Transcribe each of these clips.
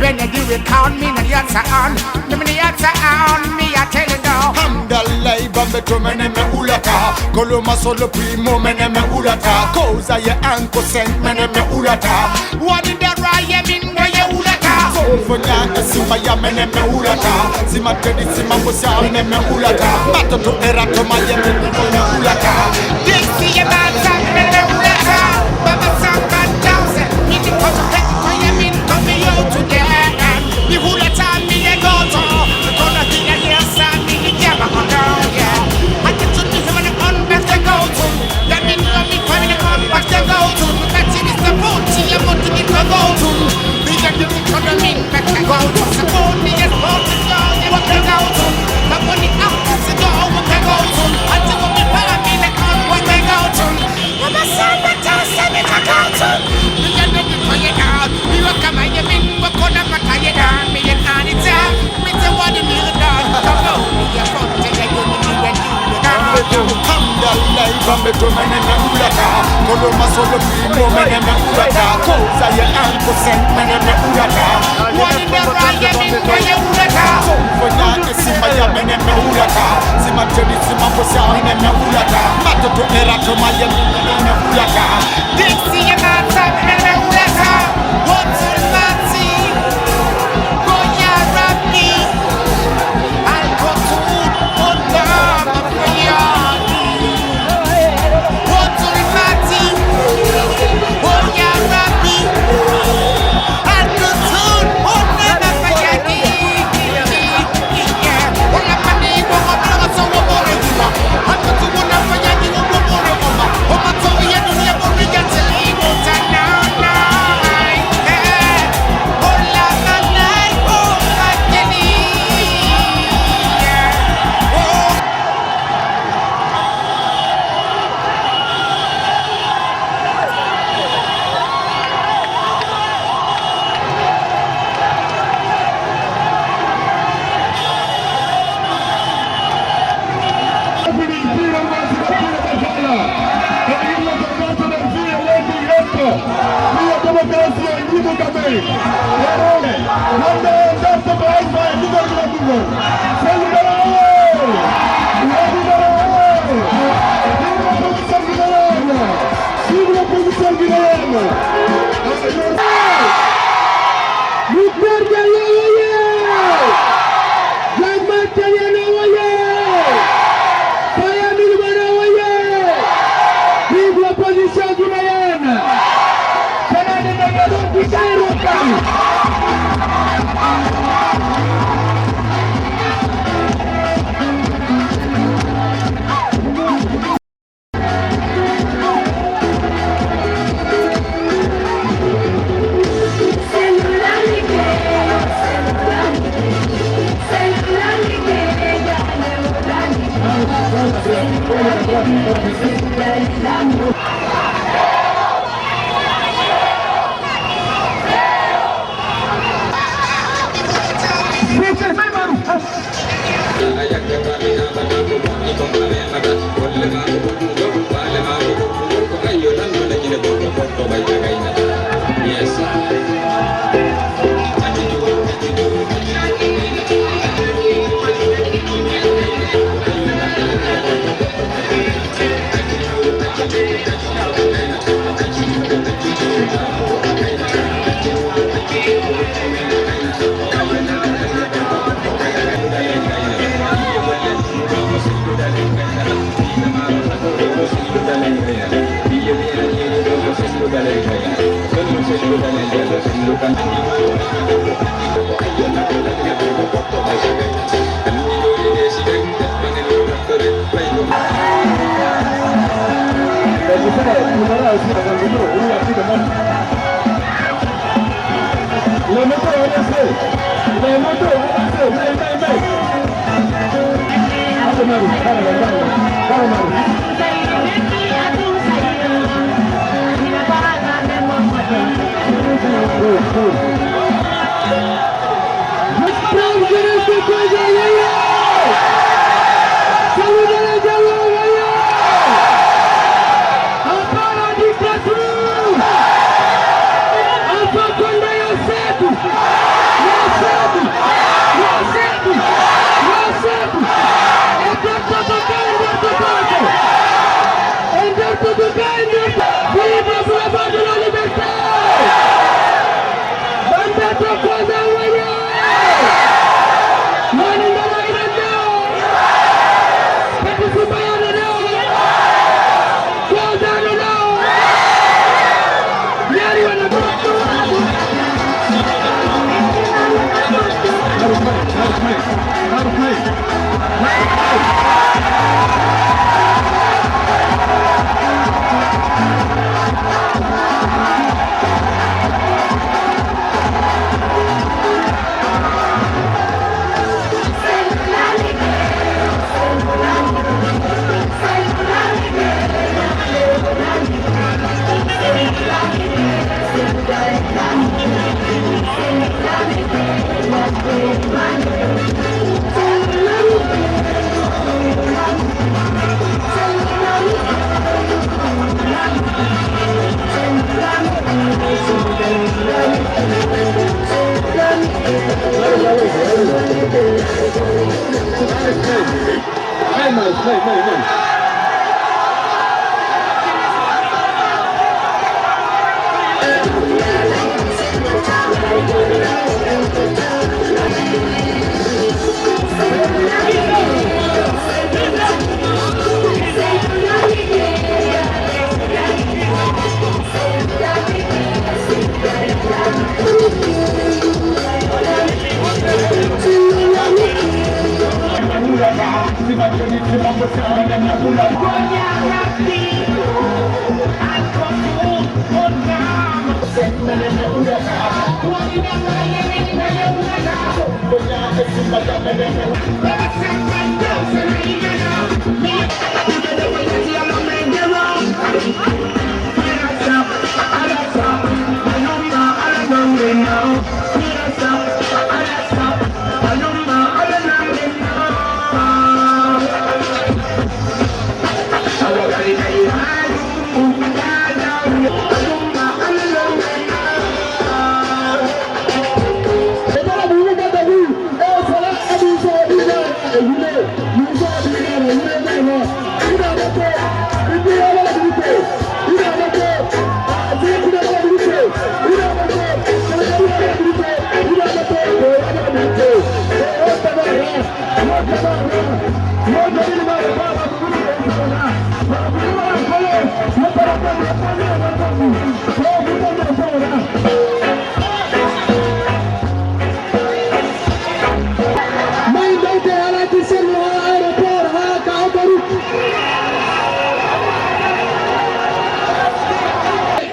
When you do it, count me, and you're on. Me on, me I tell you now. Hamdallah, bambeto meneme ulata. Koloma solo primo meneme ulata. Koza ye anko sent meneme ulata. What in the raya min where you ulata? Fonya esima ya meneme ulata. Sima tedi sima musa meneme ulata. Bato to erato maye meneme ulata. Dixie your man meneme ulata. Baba samba thousand. Me the contact for you min come me out together. The ulata me a go to. Gonna be a yes and me the jam on down yeah. I get to me when I'm on back to go to. That mean me coming on back to go to. That is the boat you want to get to go to. The economy back to go to. Support me as well to go. You want to go to. The money out to go. What they go to. I just want me para me like on what they go to. I'm a son that tells me to go to. The economy for you down. We will come and you mean we're gonna matter you down. Me and Anita. Me the one in you down. Come on. You're going to get you when you down. Hamdallah, bambeto meneme ulata. Koloma solo primo meneme ulata. Koza ye anko sent meneme ulata. What in the raya min where you ulata? Fonya esima ya meneme ulata. Sima tedi sima musa meneme ulata. Bato to erato maye meneme ulata. Dixie your man meneme ulata. What's the fancy? Go ya rabbi. I'll go to Putnam for you. What's the fancy? Go ya rabbi. I'll go to Putnam for you. Yeah. Well, I'm a nigga, I'm a so what you want. I'm going to one for you. I'm a so you do you want to get to leave now.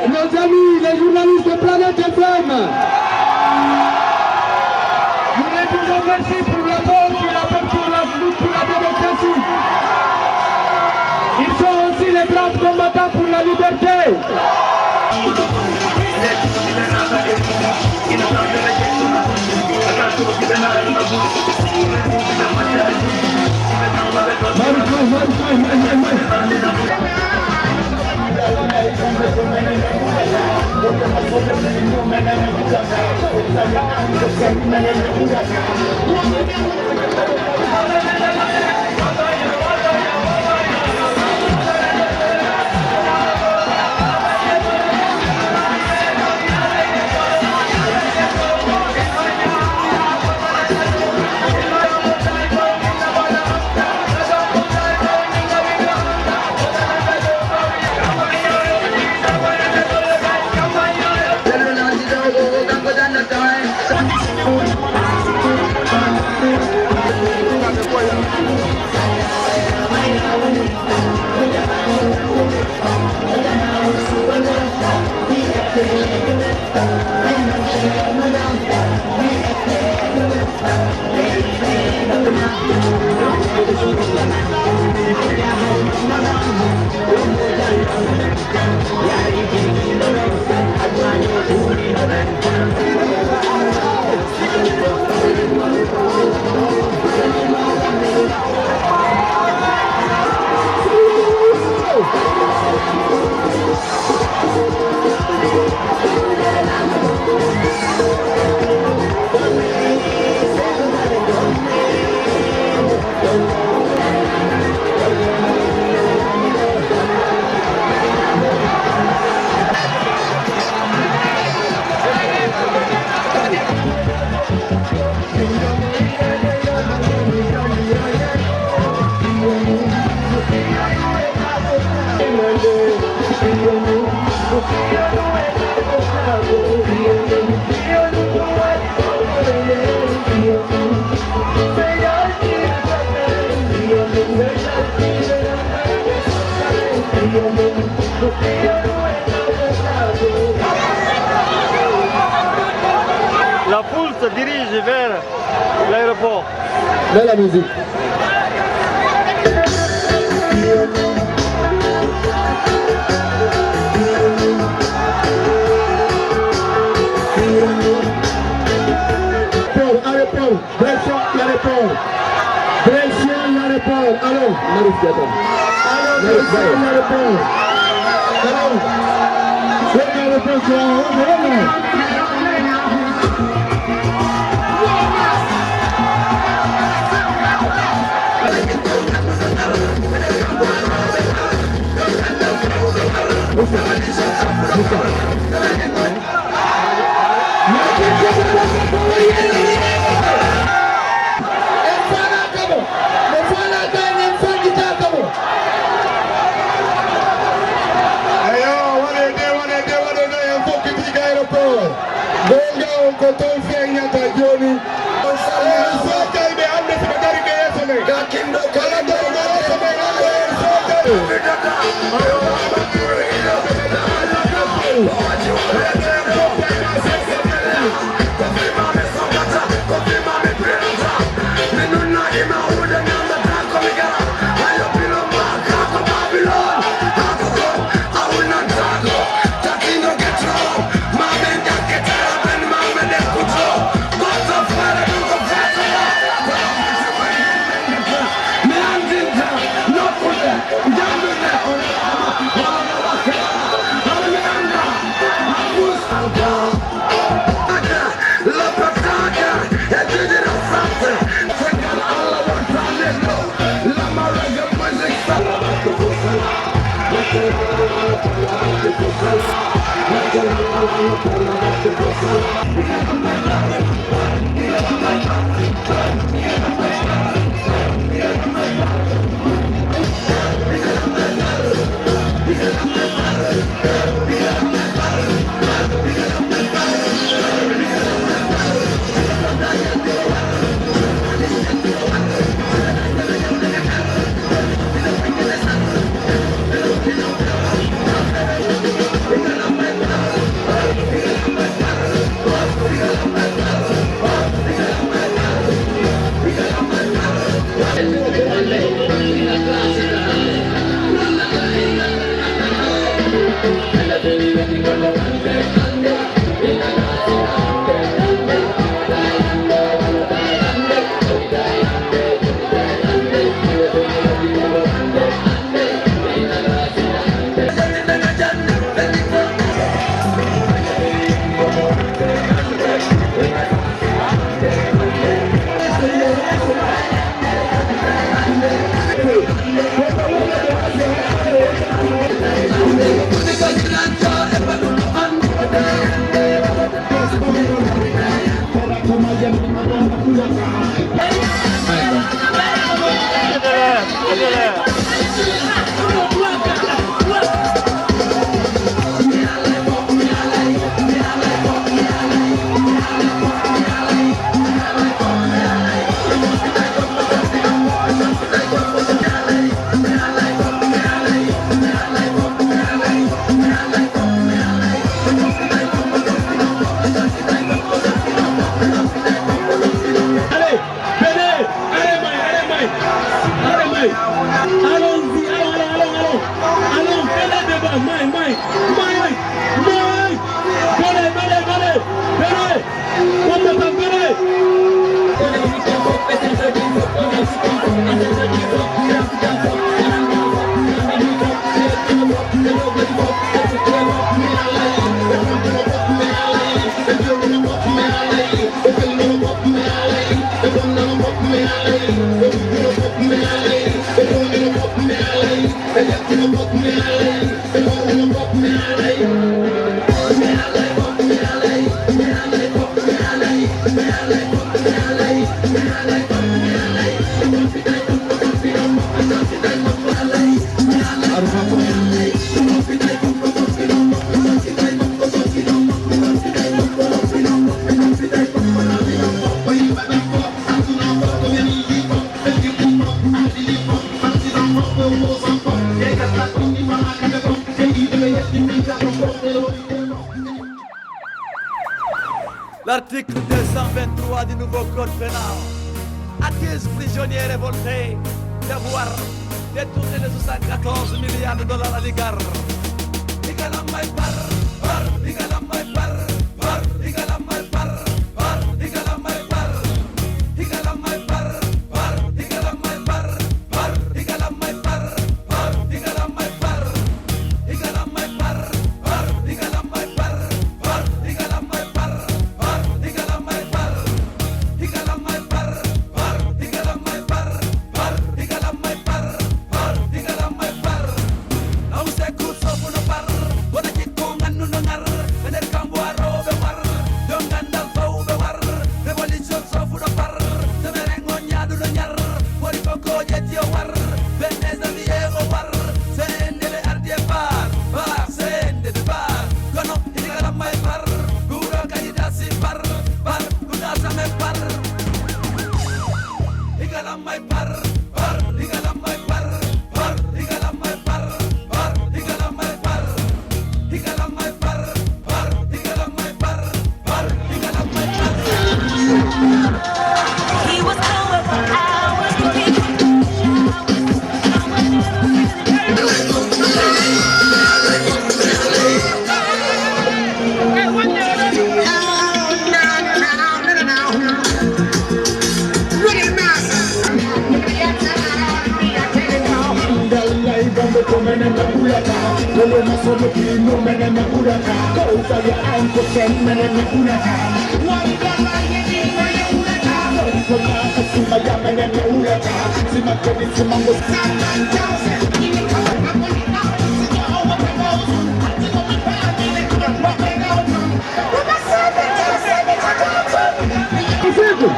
Nos amis, les journalistes de Planète FM, je voulais vous remercier pour l'apport qu'il apportent pour la lutte pour la démocratie. Ils sont aussi les braves combattants pour la liberté. La foule se dirige vers l'aéroport. Vers la musique. Aéroport, direction l'aéroport. Direction l'aéroport. Allons, Marie, attends. Allons, direction l'aéroport. Allons. C'est l'aéroport, c'est en haut, L'article 223 du nouveau code pénal accuse prisonniers révoltés d'avoir détourné les 74 milliards de dollars à l'égard. Koloma sono primo meneme uraka Koza ya anko sen meneme uraka Wangala ya dima ya uraka Kona kasima ya meneme uraka Sima koni sima mo Saman jause Ini kawa kaponi na Sino awa kamozu Sino mi pami ne kuna mwape na utu Wama sebe chakatu Kisetu.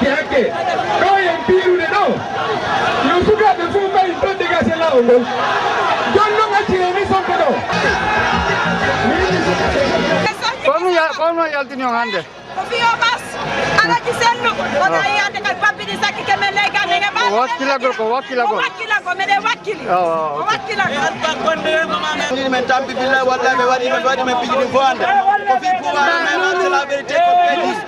Haki. Kau yang biru ni tau. Yang suka berfumba itu dikasih lalu. Jangan ngacir ni sampai tau. Kono yaltini on hande? Ko fiyo bas ala ci sennu ona yande kal pappini sakki ke men lay gane nge bas wakkila go mede wakkili wakkila Alpha Condé mama men tampi billahi wallahi me wadi men pijini fo ande ko fi pouvoir mais c'est la vérité ko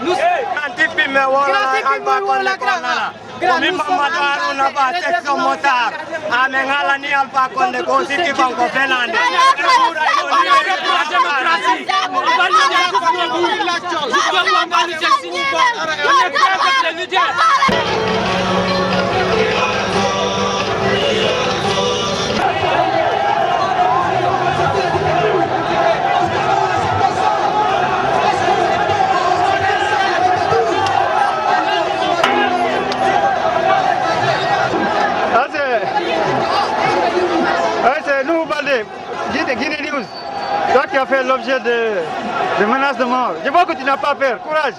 nous Antipi me wala Alpha Condé konana. Mi Mamadou Harouna Ba section motar. Ame ngala ni Alpha Condé ko siti banko fenande. C'est nous, Balde, Guinée News. Toi qui as fait l'objet de menaces de mort. Je vois que tu n'as pas peur. Courage.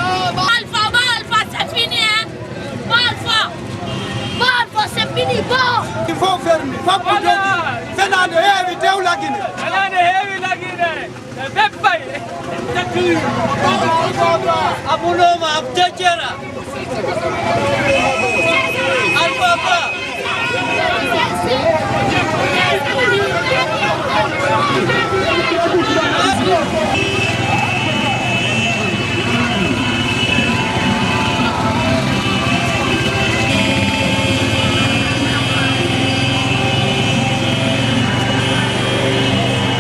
Alpha, c'est fini, hein? Alpha, c'est fini, bon! il faut fermer faut pas fenande heewi dewlagine abuloma abdejera Alpha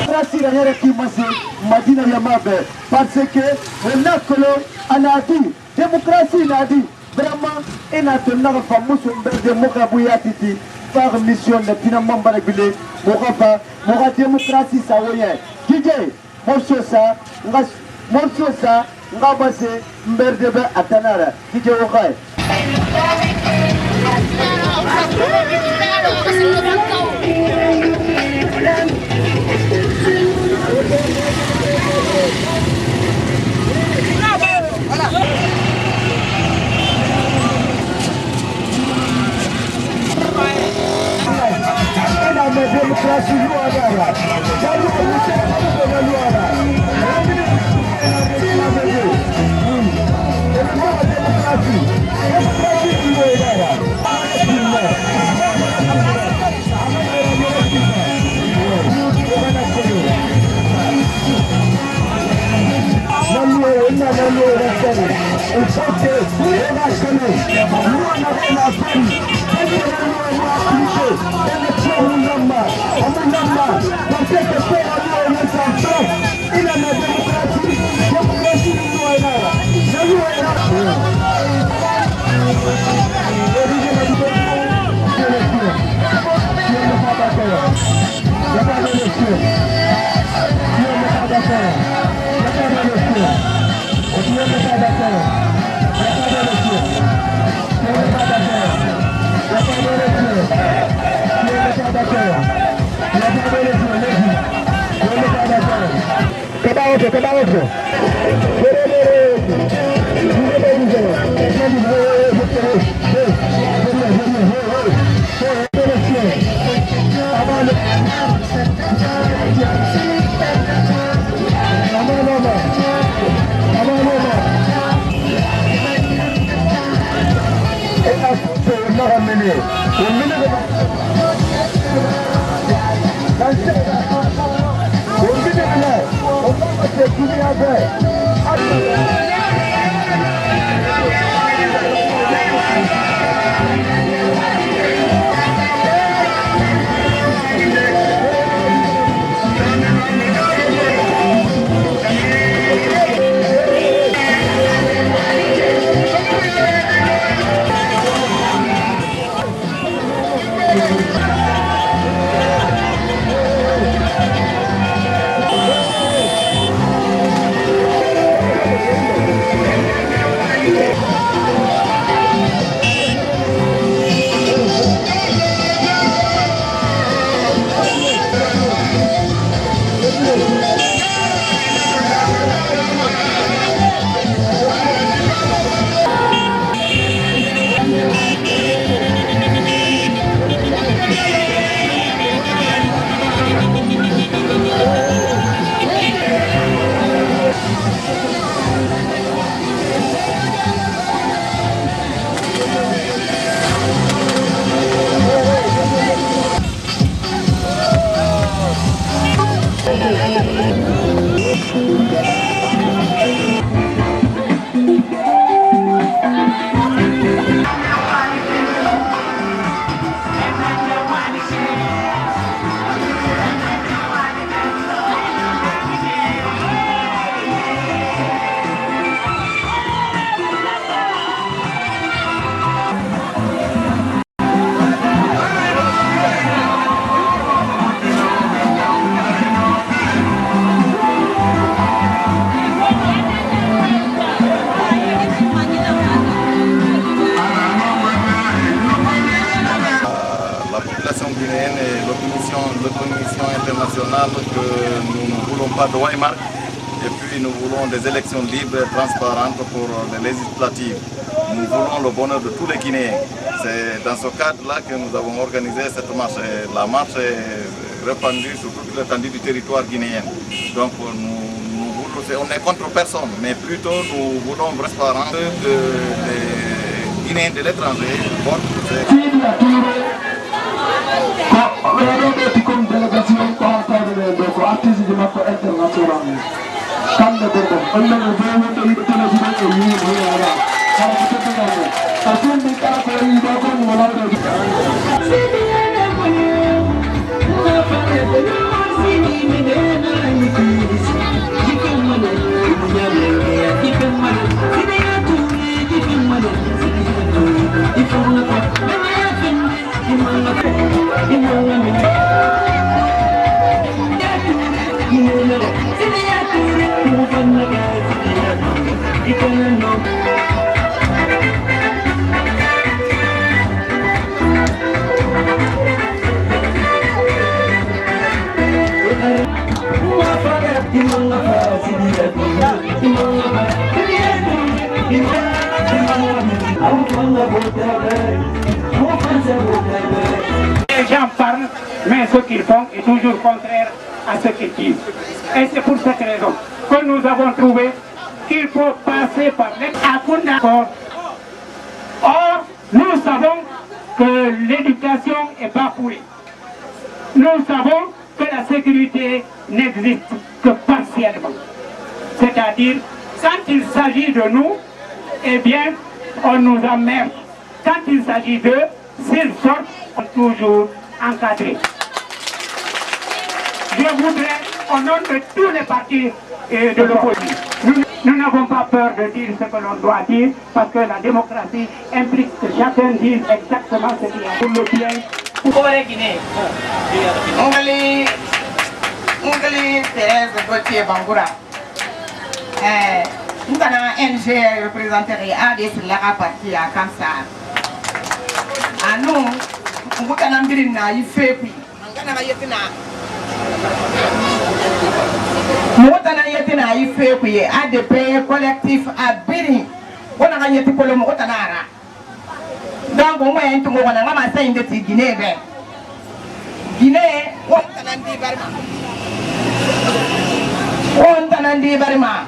Ba démocratie la yɛrɛ k'i ma se Madina yama bɛɛ parce que o nakolo a n'a di démocratie n'a di vraiment e n'a to naga fa muso bɛ de moka buyati ti par mission de tina mambara bile moka fa moka démocratie sa woyɛ DJ morceau sa nga base mberde bɛ atanara DJ wokai Demokrasi luar biasa. Jadi kita luar de Weimar et puis nous voulons des élections libres et transparentes pour les législatives. Nous voulons le bonheur de tous les Guinéens. C'est dans ce cadre-là que nous avons organisé cette marche. Et la marche est répandue sur toute l'étendue du territoire guinéen. Donc on est contre personne, mais plutôt nous voulons transparent que les Guinéens de l'étranger votent. International. Les gens parlent, mais ce qu'ils font est toujours contraire à ce qu'ils disent. Et c'est pour cette raison que nous avons trouvé qu'il faut passer par l'accord. Or, nous savons que l'éducation est bafouée. Nous savons que la sécurité n'existe que partiellement. C'est-à-dire, quand il s'agit de nous, eh bien, on nous emmerde. Quand il s'agit d'eux, s'ils sortent, on est toujours encadrés. Je voudrais, au nom de tous les partis de l'opposition, nous n'avons pas peur de dire ce que l'on doit dire, parce que la démocratie implique que chacun dise exactement ce qu'il a pour le bien. Ngali Thérèse Gauthier Bangoura. Nous avons NG représenté ADS la partie à Kamsar. À nous, nous avons dit que nous avons fait. Nous avons fait ADP collectif à Biri. Nous avons fait pour le Motanara. Donc, on va être en train de Guinée. Guinée, on tanandi barima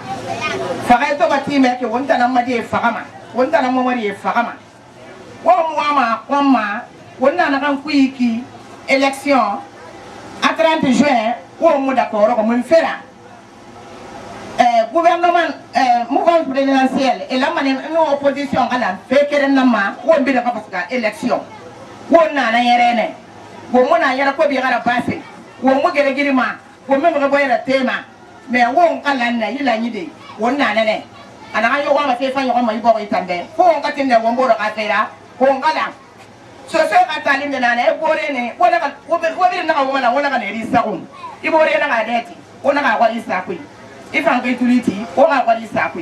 fagai to bati me ke wonta nan made fagama wonta nan momari fagama wo muama kwamma wonna na kan kuiki élection à 30 juin wo mu d'accord ko mun fera gouvernement mouvement présidentiel et la mané no opposition ala fekere nama wo bi da parce que élection wonna na yerene wo mona yara ko bi gara passé wo mu gere girima wo me ko boyra tema mais on kala na yila nyide wonna nene ana yo wa ma fe fa yo ma ibo itande ko on katinde wo mboro ka fera ko on kala so ka tali na na e bore ne wona ka wo be na ka wona ka ne risa ko ibore na ka deti wona ka kwa isa ko ifan ko tuliti o ka kwa isa ko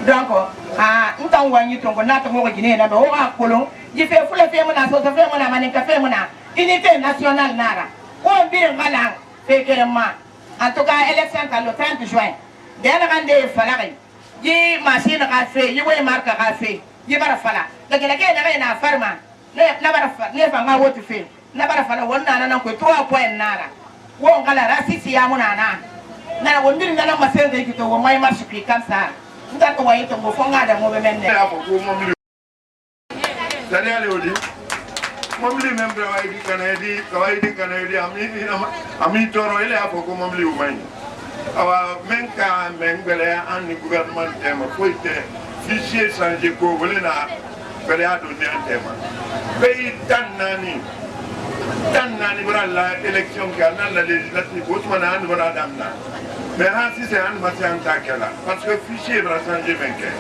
donc ntan wa nyi tongo na to mo gine na o ka kolon ji fe fule fe mo na so fe mo na manin ka fe mo na unité nationale nara ko bi ngala fe kerema. En tout cas, l'élection est le 30 juin. Dès la grande falari, il y a une machine à faire, il y a une marque à faire, il y a une fala. Donc, il y a une farma, il y a une femme à faire, il y a une fala, on a 3 points nara. On a la raciste, il y a mon ana. Na wondir ngana masende kito wo mai marshi comme ça. Ndako wa ito mo fonga da mo bemenne. Dani ale odi. Momli membre wa idi kanedi ami toro ele afoko momli umai. Awa menka mengbele an ni gouvernement tema foite fichier changer ko volena bele ado ni antema. Pays tanani bra la élection ka na la législative Ousmane an bra damna. Mais si c'est un matin takela parce que fichier va changer vainqueur.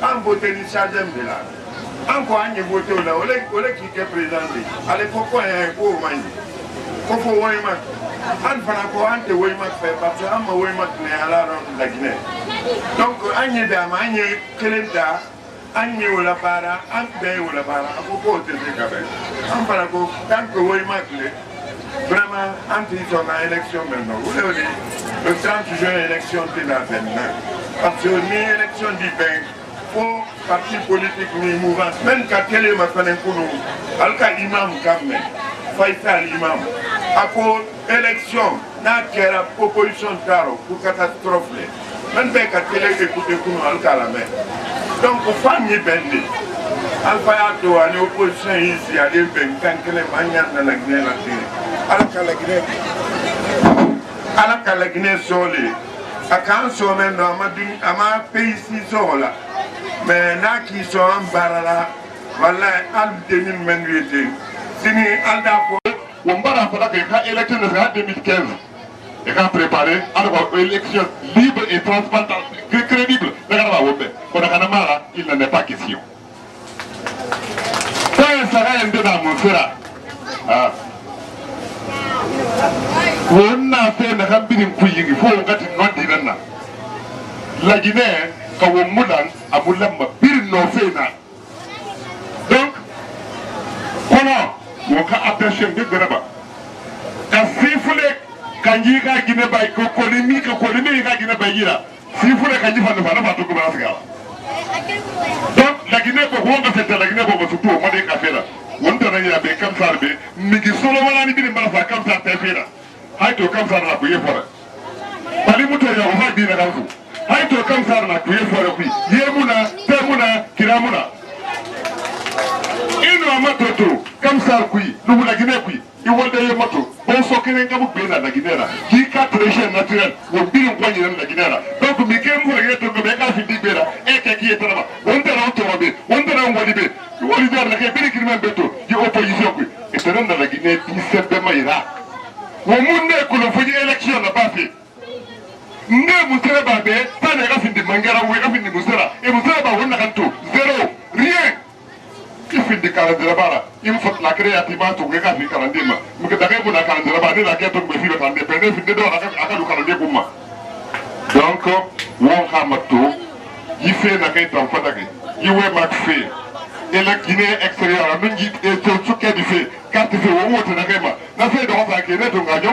En vote ni changer mbela. Encore un voté là, on est qui est présenté. Allez, pourquoi il y a un peu de monde? Pourquoi il y a un peu de monde? On fait parce que on a la Guinée. Donc, on y a des gens qui ont la para, on a la para, on peut pas te faire. On fait tant que on vraiment, ils sont en élection maintenant. Vous le 30 juin, élection de la 29. Parce que l'élection du bain, pour parti politique ni mouvement même quand télé m'a fait un coup alka imam kamme Faisal imam après élection na kera opposition taro pour catastrophe même quand télé écoute coup alka la main donc famille bende alfa ya to ani opposition ici à des ben quand les manières na la Guinée alka la Guinée solé akan so men no ama pays si sola mais là qui sont en barala voilà al 2028 sini alda ko on bara fala que quand élection de 2015 et quand préparer alors élection libre et transparente crédible daga wobbe ko daga mara il n'en est pas question ça sera un peu dans mon frère on a fait na hambini kuyi fo ngati ngondi nanna la Guinée ka wo mudan amulam bir no fena donc kono wo ka attention de graba ka sifule kanji ka Guinée bay ko kolimi ka Guinée bay yira sifule kanji fa no fa to ko basga donc la Guinée ko wonga fete la Guinée ko surtout mo de ka fera wonta na ya be kam sarbe migi solo wala ni bi mbara fa kam sa te fera hay to kam sar la ko yefora bali muto ya o fa bi na danfu hay to kam sar na ko yefora ku yemuna temuna kiramuna ino amatoto kam sar ku lu la Guinée ku i wonde ye moto bon so kenen kabu be na la Guinée la ki ka trésor naturel wo bi ko ni la Guinée la donc mi kem ko ye to ko be ka fi di be la e ke ki etara wonta na to be wonta na ngodi be woni dar la ke bi ki men beto di opposition ku etara na la Guinée bi sebbe mayra wo munne ko lo fuji élection na ba fi nge musere ba be ta ne ka fi di mangara wo ka fi di musera e musera ba wonna kan to zéro rien il fait des calendriers bara il faut la créativité to ga fi calendrier ma mu ga daga bu na calendrier ba ni la ke to be fi be calendrier be ne fi de do aka du calendrier bu ma donc won xamato yi fe na kay tam fa dagay yi we mak fe et la Guinée extérieure nu ngi e to sukke di fe carte fe wo wote na kay ma na fe do fa ke ne to ngajo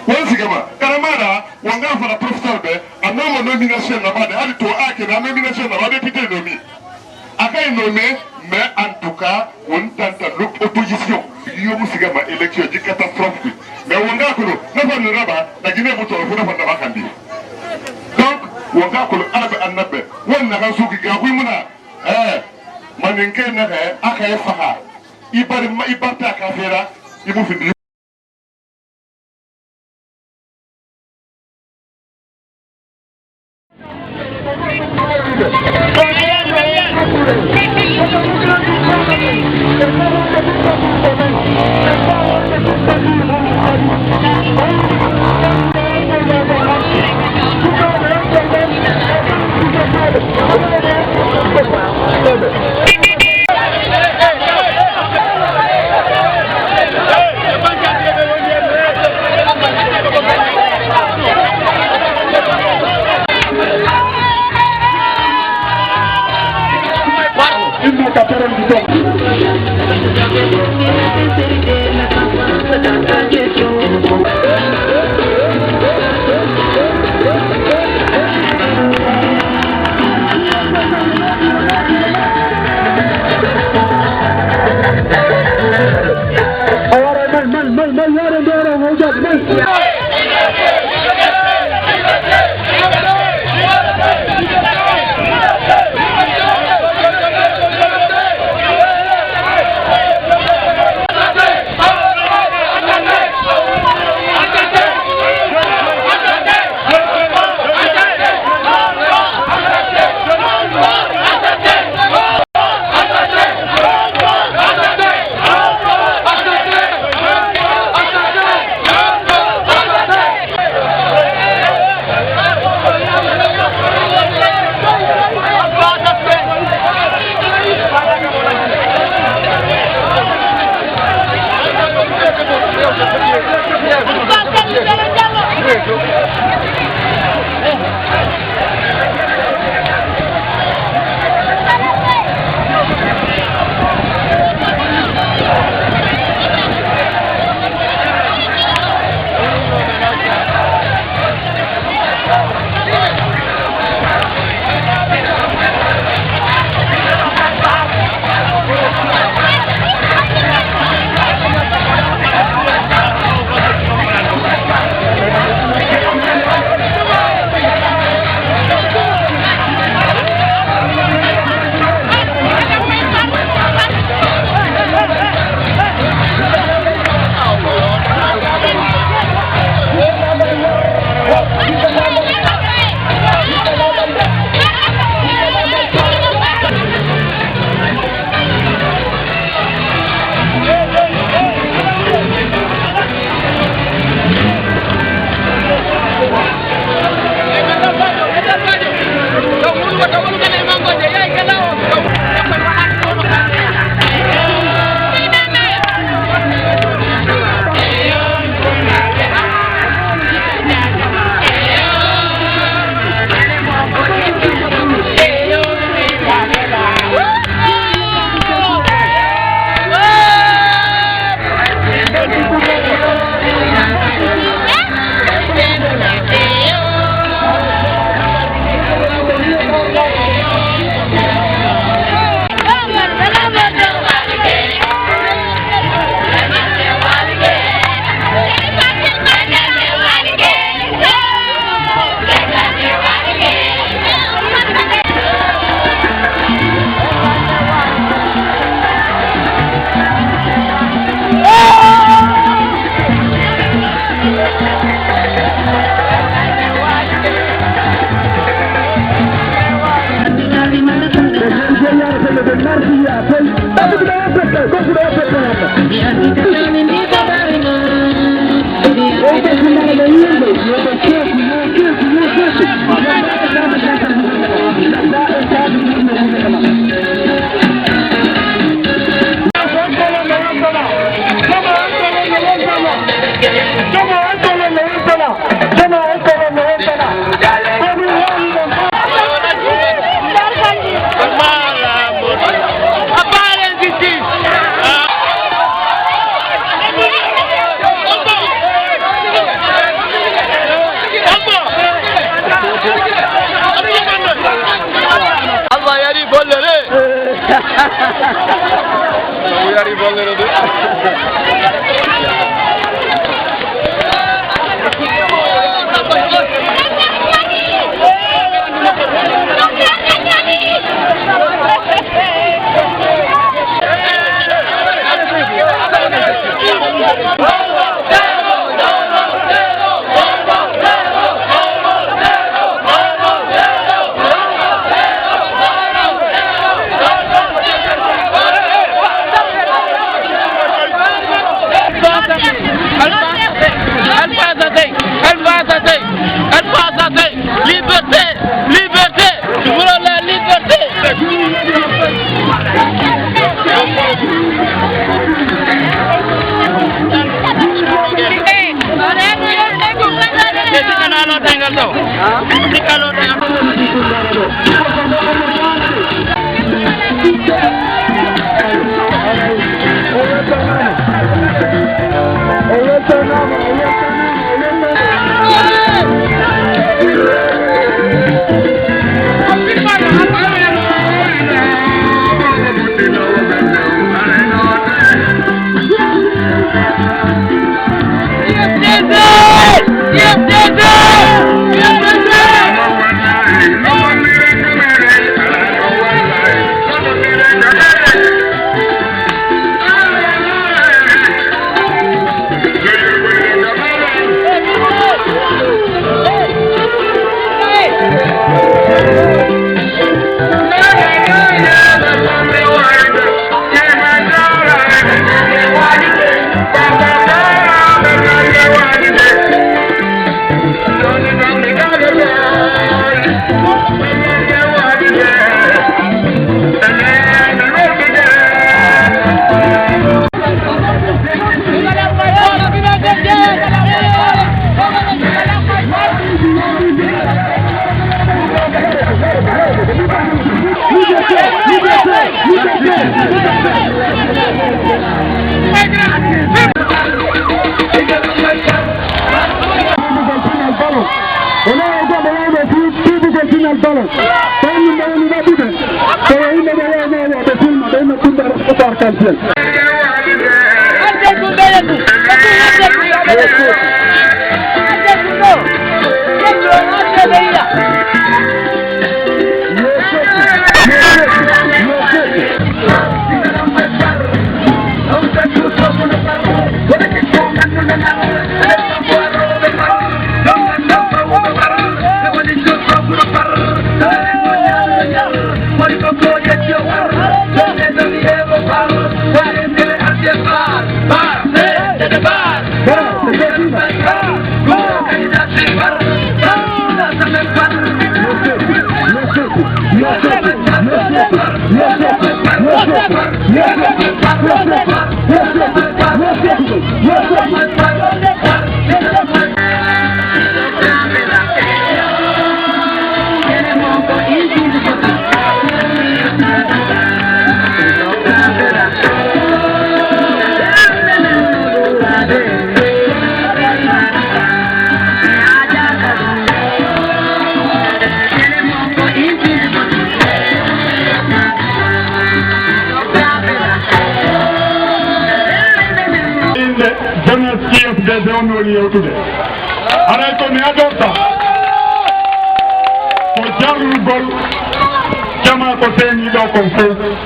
won sigama karamara wanga fa la professeur be anoma nomination na ba de ali to ake na nomination na ba député nomi akay nommé mais en tout cas on tente l'opposition yo musigama élection di catastrophe mais wonga ko na fa no raba na Guinée mo to fu na fa na bakandi donc wonga ko arabe annabe wonna kan suki ga kuy muna manin kay na he akay faha ibarta ka fera ibu fi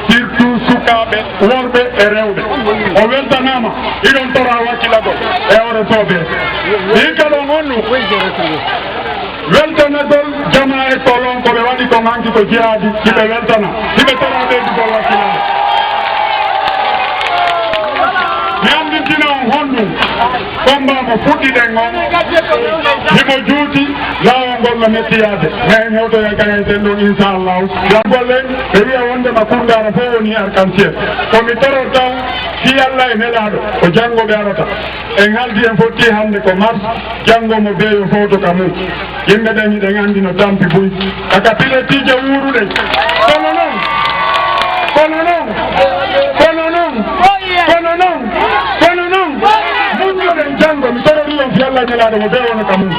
surtout sukaɓe worɓe e rewɓe o weltanama iɗon tora wakkilagol e ore soɓe ɗikalon onnu weltanagol jama e kolon koɓe waɗi ko hanki ko jeyaadi hiɓe weltana hiɓe tora ɓeydugol wakkilade andu combat mo fuɗɗiɗen on himo juuti lawol ngol no mettiyade mais en hewto e gagneten ɗon inchallahu jaggolle ɓe wiya wondema kundara fof woni arc-en-ciel komi torot taw si Allah e nelaɗo ko janggo ɓe arata en haldi en fotti hande ko mars janggo mo beeyo foto ka mum yimɓe ɓen hiɗen andi no tampi buy aka piletije wuruɗe kono noon muñoɗen janggo mi torori on si Allah e nelaɗo mo beeyono ka mum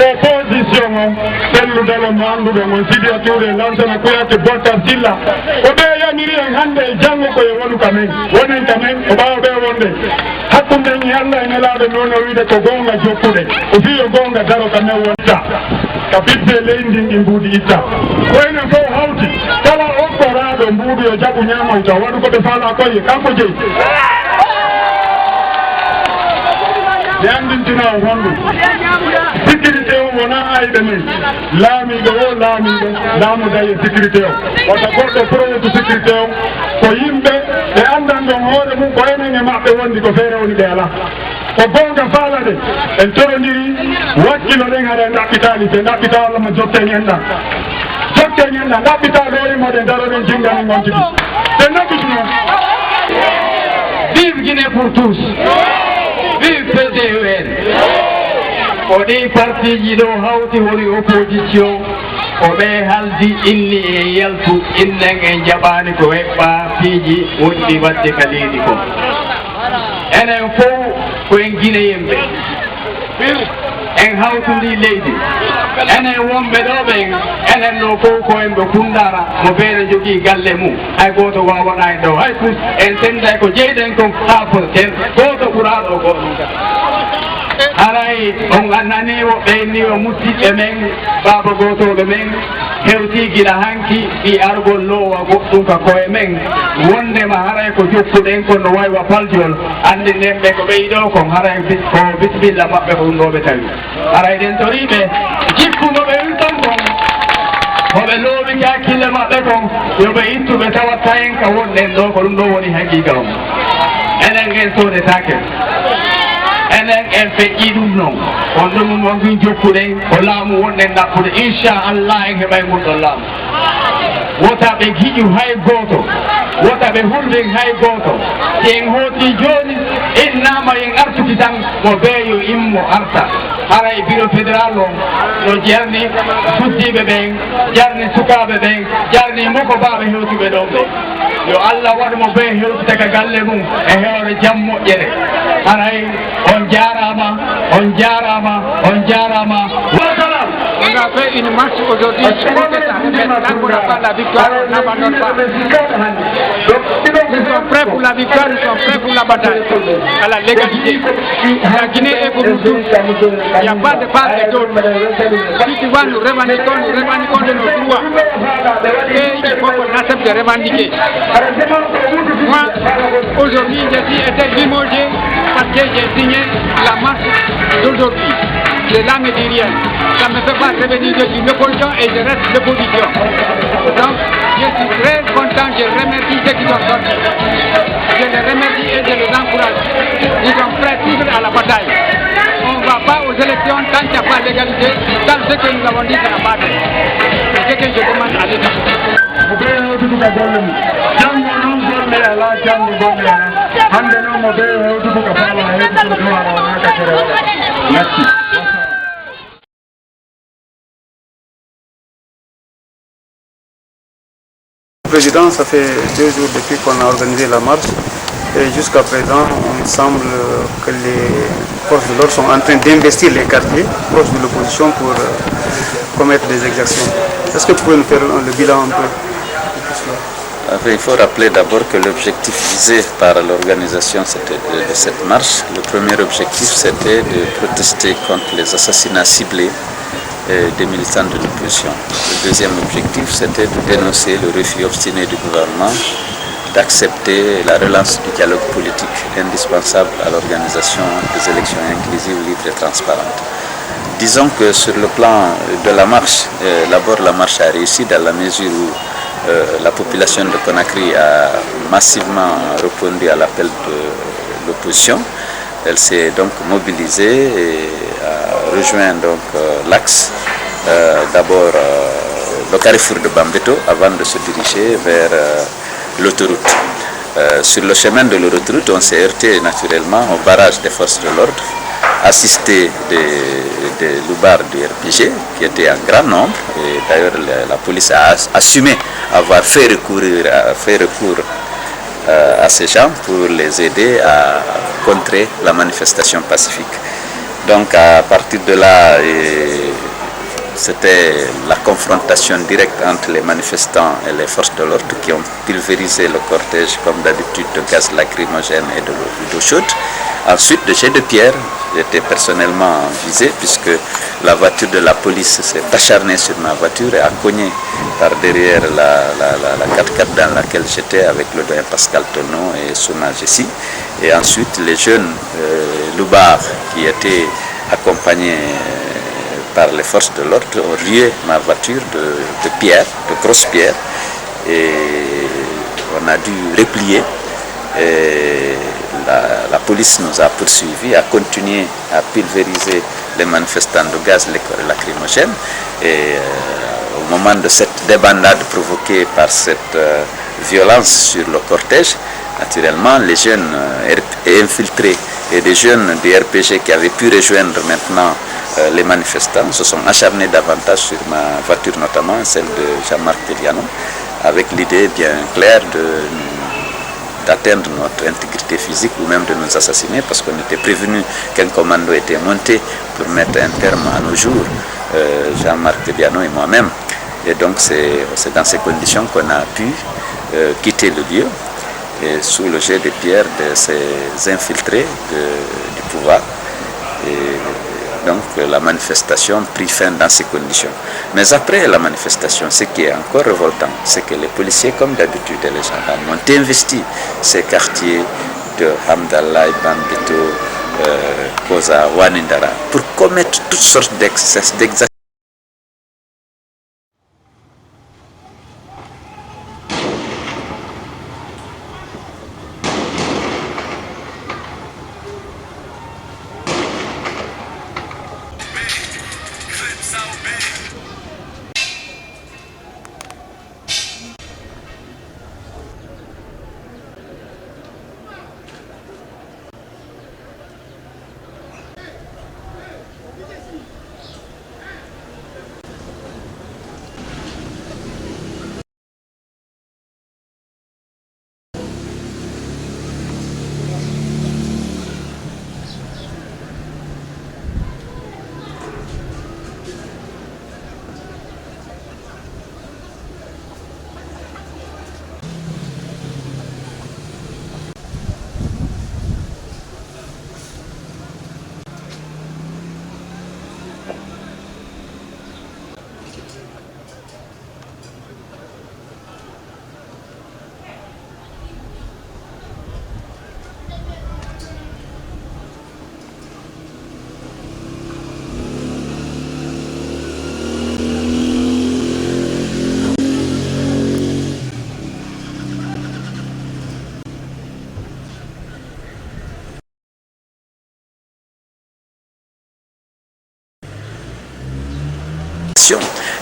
opposition on ɓelludalo mo annduɗon on Sidia Touré lansana Kouyaté Bocar Sylla ko ɓe yamiri en hannde e janngo koye wonu kamen wonen kamen o ɓaawa ɓe wonde hakkunde ñi Allah e nelaaɗo noon o wiide ko goonga jokkuɗe o fii yo goonga daro kamen wonta ka bitde leydi ɗi mbuudi itta ko enen fof hawti kala okkoraaɗo mbuudu yo jaɓu ñaamoyta waɗu ko ɓe faala koye kanko jeyi ɓe anndintina o honɗum sécurité o wona ayɓe men laamiɗo o laamiɗo laamu daye sécurité o wata goɗɗo projetu sécurité o ko yimɓe ɓe andan ɗon hoore mum ko enen e maɓɓe wondi ko feere woni ɓe ala ko gonga faala de en torodiri wakkilo ɗen haɗa en ɗaɓɓitali se ɗaɓɓita Allah ma jokken enɗan ɗaɓɓita ɗoyimoɗe daroɗen jingani gontigi se naɓɓiti noon vive Guinée pour tous vive PDEL o ɗi partiji ɗo hawti woni opposition o ɓe haldi inni e yaltu innen en jaɓani ko heɓɓa piiji woɗɗi wadde ka leydi ko enen fof koyen guineyemɓe en hawtudi leydi enen wonɓe ɗo ɓen enen ɗo fof koyen ɓe kundara mo beere jogui galle mum hay goto wawaɗa en ɗo hay pus en tenday ko jeyɗen kon ha foten goto ɓuraɗo goɗo haray on annani woɓɓe ni o musidɓe men baba gotoɓe men hewti gila hanki ɗi argol lowa goɗɗum ka koye men wondema haray ko jokkuɗen kon no waywa paljol andi nen ɓe ko ɓeyɗo kon haray ko bisimilla maɓɓe ko ɗum ɗo ɓe tawi haray ɗen toriɓe jikkunoɓe wilton kon hoɓe loowiki hakkille maɓɓe kon yoɓe ittuɓe tawatta en ka wonɗen ɗo ko ɗum ɗo woni haqiqa on enen en sodetake enen en feƴƴi ɗum noon on ɗum on win jokkuɗen ko laamu wonɗen ɗaɓɓude inchallah en heɓay gonɗon laamu wota ɓe giƴu hay goto wota ɓe hulɓen hay goto si en hooti joni innama en artuki tan mo beeyo immo arta haray bureau fédéral o no jarni suddiɓe ɓen jarni sukaɓe ɓen jarni moko baɓe hewtuɓe ɗon ɓe yo Allah waɗa mo ɓe hewtita ka galle mum e hewre jaam moƴƴere haray on jarama on jarama on jarama. On a fait une marche aujourd'hui pour que ça remettre. Tant qu'on n'a pas la victoire, on n'abandonne pas. Nous sommes prêts pour la victoire, nous sommes prêts pour la bataille, à la légalité. La Guinée est pour nous tous. Il n'y a pas de part et d'autre. Si tu vois, nous revendiquons de nos droits. Et il faut qu'on accepte de revendiquer. Moi, aujourd'hui, j'ai été limogé parce que j'ai signé la marche d'aujourd'hui. Cela ne dit rien. Ça ne me fait pas revenir de l'opposition et je reste l'opposition. Donc, je suis très content, je remercie ceux qui sont sortis. Je les remercie et je les encourage. Ils sont prêts toujours à la bataille. On ne va pas aux élections tant qu'il n'y a pas d'égalité, tant ce que nous avons dit, ça n'a pas de. C'est ce que je demande à l'État. Merci. Président, ça fait 2 jours depuis qu'on a organisé la marche et jusqu'à présent, il semble que les forces de l'ordre sont en train d'investir les quartiers proches de l'opposition pour commettre des exactions. Est-ce que vous pouvez nous faire le bilan un peu? Il faut rappeler d'abord que l'objectif visé par l'organisation de cette marche, le premier objectif c'était de protester contre les assassinats ciblés des militants de l'opposition. Le deuxième objectif, c'était de dénoncer le refus obstiné du gouvernement d'accepter la relance du dialogue politique indispensable à l'organisation des élections inclusives, libres et transparentes. Disons que sur le plan de la marche, d'abord la marche a réussi dans la mesure où la population de Conakry a massivement répondu à l'appel de l'opposition. Elle s'est donc mobilisée et a rejoint donc l'axe, d'abord le carrefour de Bambeto, avant de se diriger vers l'autoroute. Sur le chemin de l'autoroute, on s'est heurté naturellement au barrage des forces de l'ordre, assisté des loupards du RPG qui étaient en grand nombre. Et d'ailleurs, la police a assumé avoir fait recours à ces gens pour les aider à contrer la manifestation pacifique. Donc à partir de là, c'était la confrontation directe entre les manifestants et les forces de l'ordre qui ont pulvérisé le cortège comme d'habitude de gaz lacrymogène et d'eau chaude. Ensuite, de jets de pierre, j'étais personnellement visé puisque la voiture de la police s'est acharnée sur ma voiture et a cogné par derrière la 4x4 dans laquelle j'étais avec le doyen Pascal Tonneau et Sona Jessi. Et ensuite, les jeunes loupards qui étaient accompagnés par les forces de l'ordre ont lié ma voiture de pierre, de grosses pierres, et on a dû replier. Et la police nous a poursuivis, a continué à pulvériser les manifestants de gaz lacrymogène. Et au moment de cette débandade provoquée par cette violence sur le cortège, naturellement les jeunes infiltrés et des jeunes du RPG qui avaient pu rejoindre maintenant les manifestants se sont acharnés davantage sur ma voiture, notamment celle de Jean-Marc Teliano, avec l'idée bien claire d'atteindre notre intégrité physique ou même de nous assassiner, parce qu'on était prévenu qu'un commando était monté pour mettre un terme à nos jours, Jean-Marc Teliano et moi-même. Et donc c'est dans ces conditions qu'on a pu quitter le lieu, et sous le jet de pierres de ces infiltrés du pouvoir. Et donc la manifestation prit fin dans ces conditions. Mais après la manifestation, ce qui est encore révoltant, c'est que les policiers, comme d'habitude, et les gendarmes ont investi ces quartiers de Hamdallah, Bambeto, Koza, Wanindara, pour commettre toutes sortes d'exactions.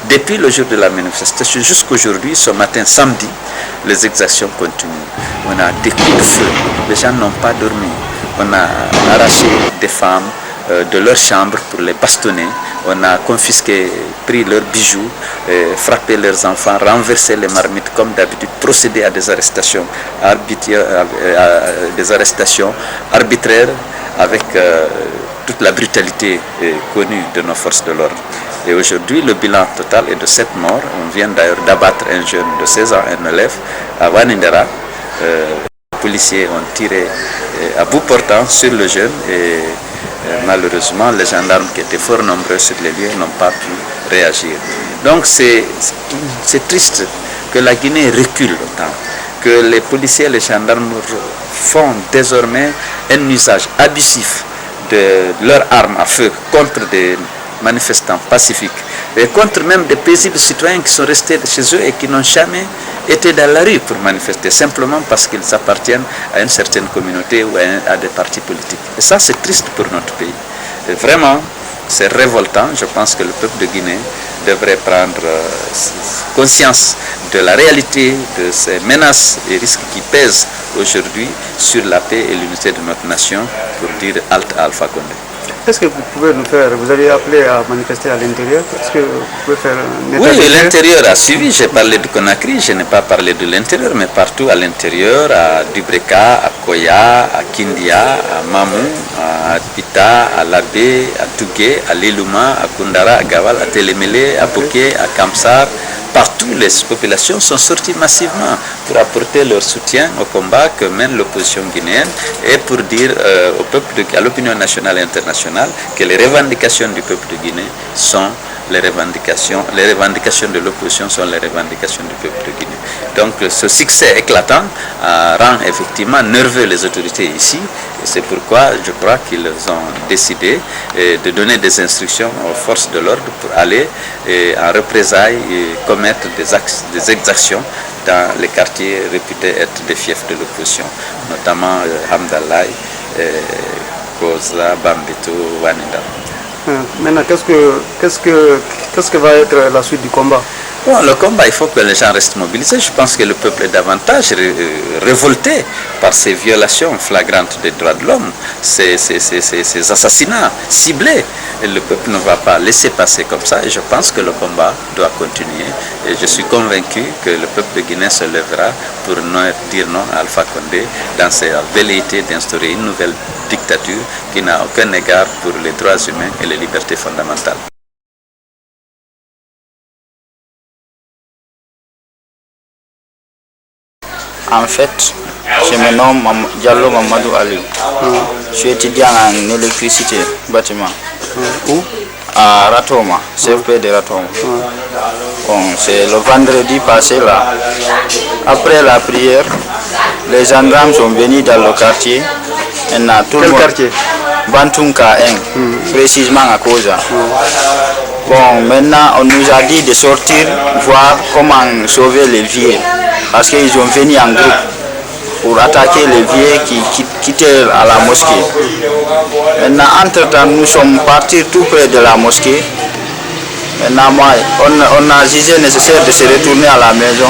Depuis le jour de la manifestation jusqu'aujourd'hui, ce matin, samedi, les exactions continuent. On a des coups de feu, les gens n'ont pas dormi. On a arraché des femmes de leur chambre pour les bastonner. On a confisqué, pris leurs bijoux, frappé leurs enfants, renversé les marmites comme d'habitude, procédé à des arrestations arbitraires avec toute la brutalité connue de nos forces de l'ordre. Et aujourd'hui, le bilan total est de 7 morts. On vient d'ailleurs d'abattre un jeune de 16 ans, un élève, à Wanindara. Les policiers ont tiré à bout portant sur le jeune et malheureusement, les gendarmes qui étaient fort nombreux sur les lieux n'ont pas pu réagir. Donc c'est triste que la Guinée recule autant, que les policiers et les gendarmes font désormais un usage abusif de leurs armes à feu contre des manifestants pacifiques et contre même des paisibles citoyens qui sont restés chez eux et qui n'ont jamais été dans la rue pour manifester, simplement parce qu'ils appartiennent à une certaine communauté ou à des partis politiques. Et ça, c'est triste pour notre pays. Et vraiment, c'est révoltant. Je pense que le peuple de Guinée devrait prendre conscience de la réalité de ces menaces et risques qui pèsent aujourd'hui sur la paix et l'unité de notre nation pour dire halte à Alpha Condé. Est-ce que vous pouvez nous faire, vous avez appelé à manifester à l'intérieur, est-ce que vous pouvez faire un état Oui, l'intérieur a suivi, j'ai parlé de Conakry, je n'ai pas parlé de l'intérieur, mais partout à l'intérieur, à Dubreka, à Koya, à Kindia, à Mamou, à Pita, à Labé, à Tougué, à Lilouma, à Kundara, à Gawal, à Télémélé, à Boké, à Kamsar. Partout, les populations sont sorties massivement pour apporter leur soutien au combat que mène l'opposition guinéenne et pour dire au peuple, à l'opinion nationale et internationale que les revendications du peuple de Guinée sont les revendications de l'opposition sont les revendications du peuple de Guinée. Donc ce succès éclatant rend effectivement nerveux les autorités ici. Et c'est pourquoi je crois qu'ils ont décidé de donner des instructions aux forces de l'ordre pour aller en représailles et commettre des exactions dans les quartiers réputés être des fiefs de l'opposition, notamment Hamdallah, Koza, Bambito, Wanida. Maintenant, qu'est-ce que va être la suite du combat? Bon, le combat, il faut que les gens restent mobilisés. Je pense que le peuple est davantage révolté par ces violations flagrantes des droits de l'homme, ces assassinats ciblés. Et le peuple ne va pas laisser passer comme ça. Et je pense que le combat doit continuer. Et je suis convaincu que le peuple de Guinée se lèvera pour dire non à Alpha Condé dans ses velléités d'instaurer une nouvelle dictature qui n'a aucun égard pour les droits humains et les libertés fondamentales. En fait, je me nomme Diallo Mamadou Ali. Je suis étudiant en électricité, bâtiment. Où? À Ratoma, CFP de Ratoma. Bon, c'est le vendredi passé là. Après la prière, les gendarmes sont venus dans le quartier. Quel quartier? Bantunka 1, précisément à Koza. Bon, maintenant on nous a dit de sortir, voir comment sauver les vieux. Parce qu'ils sont venus en groupe pour attaquer les vieux qui quittaient à la mosquée. Maintenant, entre-temps, nous sommes partis tout près de la mosquée. Maintenant, on a jugé nécessaire de se retourner à la maison.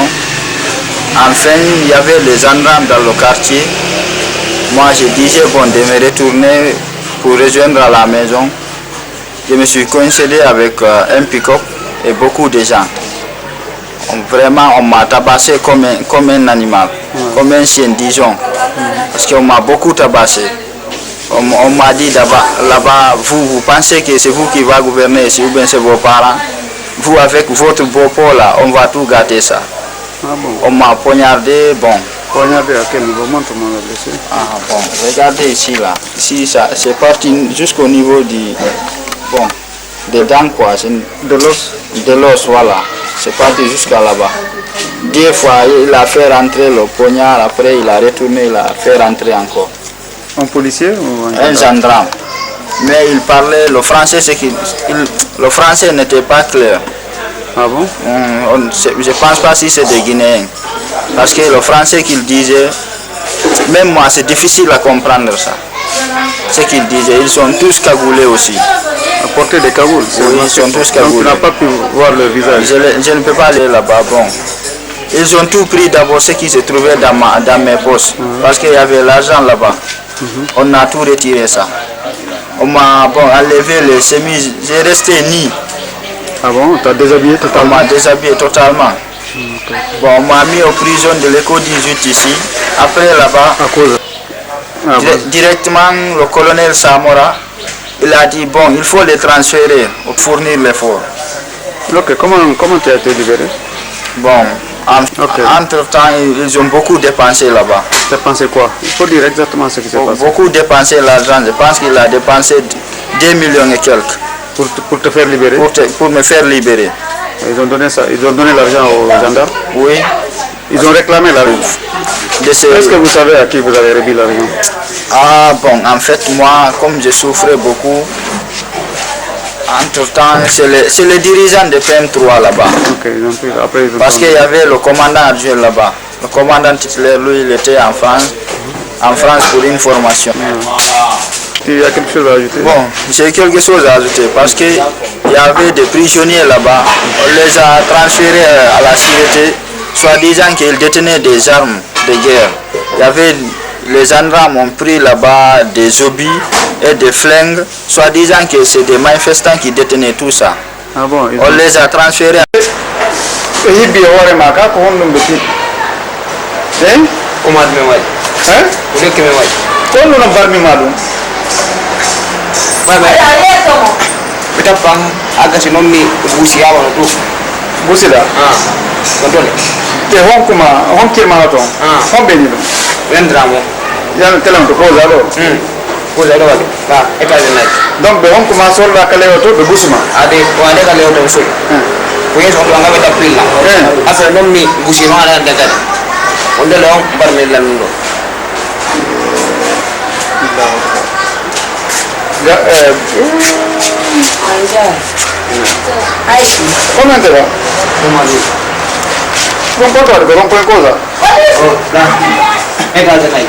Enfin, il y avait les gendarmes dans le quartier. Moi, je disais, bon, de me retourner pour rejoindre à la maison. Je me suis coïncidé avec un pick-up et beaucoup de gens. Vraiment, on m'a tabassé comme un animal, comme un chien, disons. Parce qu'on m'a beaucoup tabassé. On m'a dit là-bas, vous pensez que c'est vous qui va gouverner ici ou bien c'est vos parents. Vous, avec votre beau pot là, on va tout gâter ça. On m'a poignardé, bon. Poignardé à quel niveau? Montre-moi la blessure. Ah bon, regardez ici là. Ici, ça, c'est parti jusqu'au niveau des dents quoi. De l'os? De l'os, voilà. C'est parti jusqu'à là-bas. 2 fois, il a fait rentrer le poignard, après il a retourné, il a fait rentrer encore. Un policier ou un gendarme? Mais il parlait le français, le français n'était pas clair. Ah bon? Je ne pense pas si c'est des Guinéens. Parce que le français qu'il disait, même moi c'est difficile à comprendre ça. Ce qu'il disait, ils sont tous cagoulés aussi. À porter des cagoules? Oui, ils sont tous cagoulés. Donc tu n'as pas pu voir le visage? Je ne peux pas aller là-bas. Bon. Ils ont tout pris d'abord ce qui se trouvait dans mes poches. Parce qu'il y avait l'argent là-bas. On a tout retiré ça. On m'a enlevé les chemises. J'ai resté nu. Ah bon? Tu as déshabillé totalement? On m'a déshabillé totalement. Bon, on m'a mis en prison de l'école 18 ici. Après là-bas, à cause directement le colonel Samora, il a dit bon, il faut les transférer pour fournir l'effort. Ok, comment tu as été libéré? Bon, entre-temps, ils ont beaucoup dépensé là-bas. Dépensé quoi? Il faut dire exactement ce qui s'est passé. Beaucoup dépensé l'argent. Je pense qu'il a dépensé 2 millions et quelques. Pour te faire libérer? Pour me faire libérer. Ils ont donné ça. Ils ont donné l'argent aux gendarmes? Oui. Ils ont réclamé l'argent. Est-ce que vous savez à qui vous avez remis l'argent? Ah bon, en fait, moi, comme je souffrais beaucoup, entre-temps, c'est le dirigeant de PM3 là-bas. Parce qu'il y avait le commandant adjoint là-bas. Le commandant titulaire, lui, il était en France pour une formation. Il y a quelque chose à ajouter? Bon, j'ai quelque chose à ajouter parce qu'il y avait des prisonniers là-bas. On les a transférés à la sûreté, soi-disant qu'ils détenaient des armes de guerre. Il y avait, les gendarmes ont pris là-bas des obus et des flingues, soi-disant que c'est des manifestants qui détenaient tout ça. Ah bon, on les a transférés. Kita pang agak si nomi busi awal tu. Busi dah. Betul. Te hong kirma tu. Hong beni tu. Rendra mo. Yang telang tu kau zalo. Kau zalo lagi. Nah, ekal jenai. Donc hong sol la kaleo tu busi ma. Ade, kau ada kaleo tu busi. Punya soal angga beta pil lah. Asal nomi busi ma ada dekat. Onda long permilan tu. Come andrà? Non può fare, non puoi cosa? E cosa lei?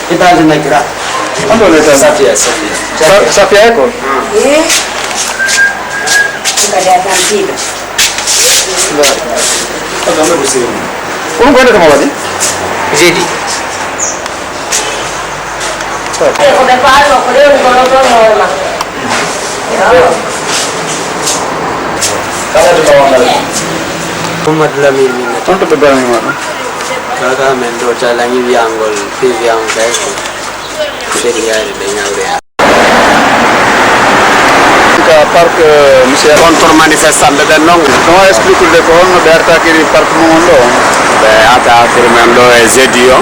E cosa lei dirà? Quando le sei? Safia. Safia ecco? Come guarda come va lì? Jadi. Come farlo? Quello non lo trovo. Kalau tu kawan lagi. Muhammad Lamin. Contoh beberapa mana? Kakak mendo jalangi bianggol, biang kayak tu. Serial dengan dia. Park monsieur contre manifestant de non comment explique le con de attaquer le parc mondo attaquer mondo e zedio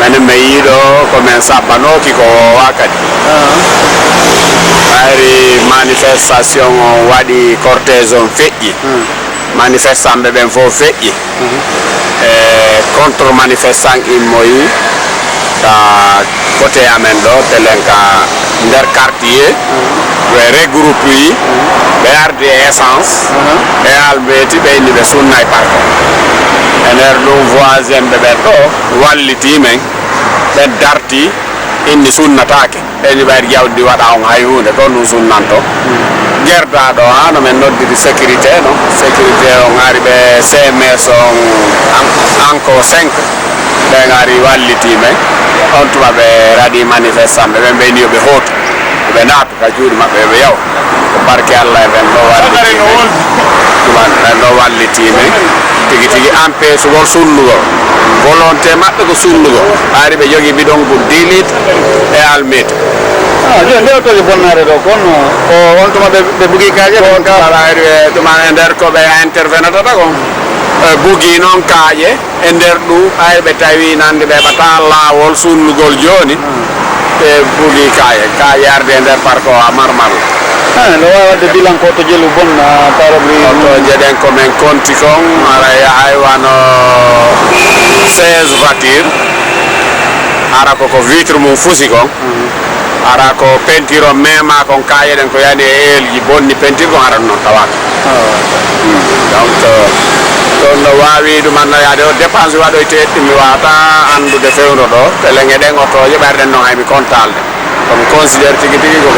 mane meiro come sapano ki ko wakati ari manifestation wadi cortège on feƴƴi manifestant be ben fo feƴƴi contre manifestant immoyi ta côté amen do telenka nder quartier we regroupe yi be arde essence e albeti be ni be sunnay parko ener dum voisin be do walliti men be darti inni sunnatake e ni bar jawdi wada on hay hunde ko non sunnanto gerda do no men noddi di sécurité no sécurité on ari be CMS on anko 5 be ngari walliti men on tuma be radi manifestant be be ni be hot be naatu ka juuri mabbe be yaw barke Allah ben do walliti tuman do walliti men tigi tigi empêche wol sunnugo volonté mabbe ko sunnugo ari be jogi bidon ko dilit e almet je ndew to bonnare do kono o on tuma be bugi kaaje on ka ari tuma nder ko be intervenata ta ko bugi non kaaje e nder du ay be tawi nande be bata lawol sunnugol joni e bugi kaaje arde nder parko a marmal no wadde bilan ko to jelu bon parabli to jeden ko men konti kon ara ay wano 16 voiture ara ko vitre mum fusi kon ara ko peinture mema kon kaaje den ko yani elji bonni peinture kon ara non tawaka donc no wawi dum an yaade o dépense wado tetti mi wata andude fewno do telenge den otoje barden no hay mi kontalde comme considère tigi tigi ko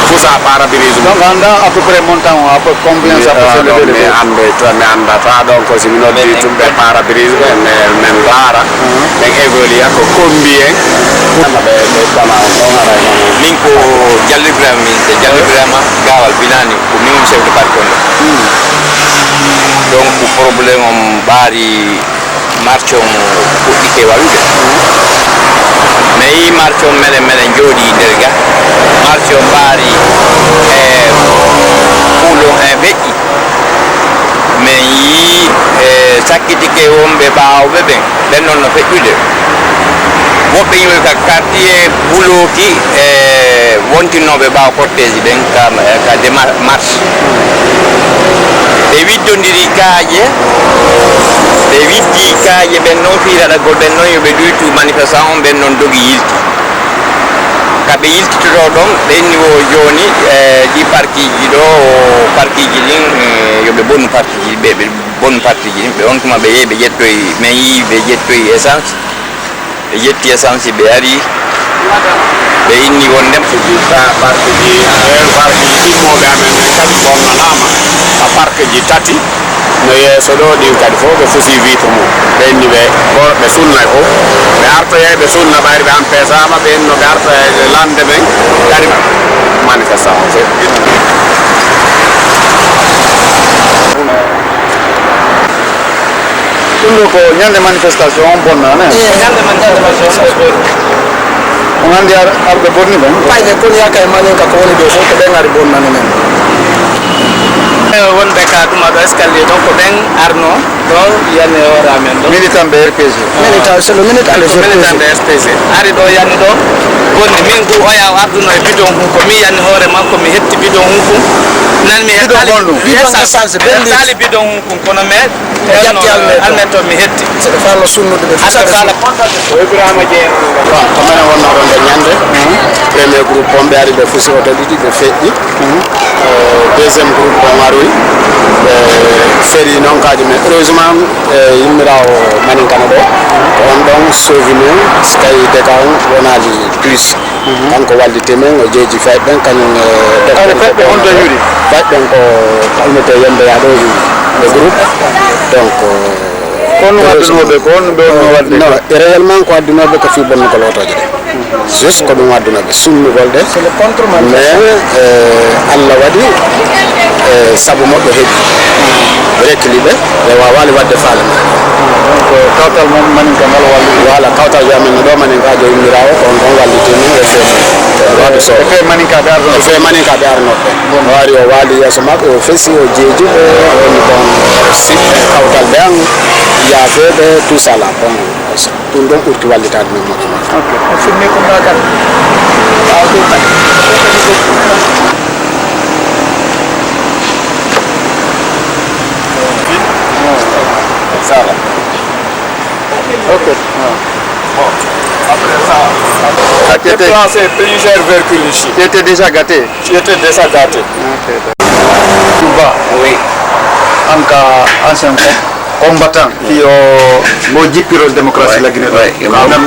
fusa parabrise donc anda à peu près montant à peu combien ça peut se lever mais ande to me andata donc si mi noddi tumbe parabrise men dara ben évolue ko combien be tama on ara linko jalli brama gawal bilani ko mi chef de parc donc problème on bari marche on fuɗɗi ke waɗude mais yi marche on meɗen jooɗi nder ga marche on bari e kuulo e feƴƴi mais yi sakkitike wonɓe ɓaawɓe ɓen noon no feƴƴude woɓɓe yimɓe ka quartier buloki e wontinoɓe ɓaaw cortége ɓen ka démarche ɓe widdodiri kaaƴe ɓe widdi kaaƴe ɓen noon fiiraɗagol ɓen noon yoɓe ɗuytu manifestant on ɓen noon dogi yilti ka ɓe yiltitoto ɗon ɓe niveau joni ɗi parkiji ɗo parkiji ɗin yoɓe bonnu parkiji ɓe ɓe bonnu parkiji ɗin ɓe on tuma ɓe yehi ɓe ƴettoyi min yi ɓe ƴettoyi essence ɓe ƴetti essence ɓe ari ɓe inni wonde parkiji immoɓe amen ɓen kadi ɓornanama a parkiji tati no yeeso ɗo ɗin kadi fof ɓe fusi vitre mum ɓe inni ɓe ɓe sunnay fof ɓe artoye ɓe sunna ɓayri ɓe an pesama ɓe inni no ɓe arta e lande men kadi manifestation fe ɗum ɗo ko ñande manifestation on bonnane ñande manifestation on andi arɓe bonni ɓen ɓayde kono yaka e manen ka ko woni ɗo fof ko ɓen ari bonnane men wonɓe ka ɗuma ɗo escalier donc ko ɓen arno ɗo yanne hoore amen ɗo militant ɓe RPG militant c'est le militant de RPG ari ɗo yanni ɗo bonni min gu oya arduno e bidon hunko mi yanni hoore makko mi hetti bidon hunkum nan mi hettali bidon hunkum kono me almen to mi hetti seɗa faala sunnude ɓe aɗa faala Ibrahima Dieng ko minen wonno ɗon nde ñande premier groupe on ɓe ari ɓe fusi oto ɗiɗi ɓe feƴƴi deuxiéme groupe on aroyi ɓe feeri noon kaji men heureusement yimmirawo maninkana ɗo ko on ɗon sovine so tawi deka on wonali plus kanko wallite men o jeeji fayɓɓen kañum fayɓɓe on dañuri fayɓɓen ko kalmete yembe yaɗo le groupe donc on waddunoɓe ko on ɓe onno wadde non réellement ko waddunoɓe ko fi bonno ko lotoje ɗe juste ko ɗum waddunoɓe sunnugol ɗe mais Allah waɗi saabu moɗɗo heeɓi rekkili ɓe ɓe wawali wadde faale ma donc kawtal moom maninka ngal walli voilà kawtal jamen no ɗo maninkajo yummirawo ko on ɗon wallite min e fe waɗi so e fe maninkaɓe arnoɓe e fe maninkaɓe arnoɓe o ari o waali yeeso maɓɓe o fesi o jeeji ɓe woni bon si kawtal ɓe an yaafeɓe tout ça là bon ɗum ɗon ɓurti wallitade min moƴƴo ma ok o finni ko ɗa kadi ça va ok bon après ça tu étais placé plusieurs véhicules ici tu étais déjà gâté j'étais déjà gâté Touba oui en cas ancien combattant qui mo jippiro démocratie la Guinée ɗo